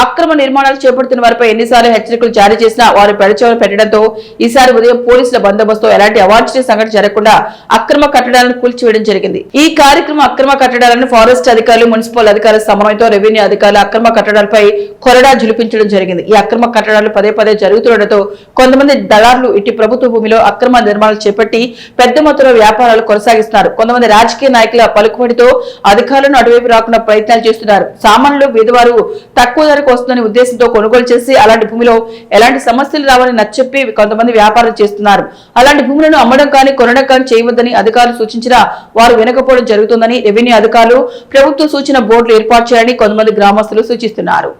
అక్రమ నిర్మాణాలు చేపడుతున్న వారిపై ఎన్నిసార్లు హెచ్చరికలు జారీ చేసినా వారు పెడచెవిన పెట్టడంతో ఈసారి ఉదయం పోలీసుల బందోబస్తు ఎలాంటి అవాంఛనీయ సంఘటన జరగకుండా అక్రమ కట్టడాలను కూల్చివేయడం జరిగింది. ఈ కార్యక్రమం అక్రమ కట్టడాలను ఫారెస్ట్ అధికారులు, మున్సిపల్ అధికారుల సమన్వయంతో రెవెన్యూ అధికారులు అక్రమ కట్టడాలపై కొరడా జులిపించడం జరిగింది. ఈ అక్రమ కట్టడాలు పదే పదే జరుగుతుండటంతో కొంతమంది దళారులు ఇటు ప్రభుత్వ భూమిలో అక్రమ నిర్మాణాలు చేపట్టి పెద్ద మొత్తంలో వ్యాపారాలు కొనసాగిస్తున్నారు. కొంతమంది రాజకీయ నాయకుల పలుకుబడితో అధికారులను అటువైపు రాకుండా ప్రయత్నాలు చేస్తున్నారు. సామాన్యులు పేదవారు తక్కువ ధరకు వస్తుందని ఉద్దేశంతో కొనుగోలు చేసి అలాంటి భూమిలో ఎలాంటి సమస్యలు రావని నచ్చచెప్పి కొంతమంది వ్యాపారం చేస్తున్నారు. అలాంటి భూములను అమ్మడం కానీ కొనడం కానీ చేయవద్దని అధికారులు సూచించినా వారు వినకపోవడం జరుగుతుందని రెవెన్యూ అధికారులు ప్రభుత్వం సూచన బోర్డులు ఏర్పాటు చేయాలని కొంతమంది గ్రామస్తులు సూచిస్తున్నారు.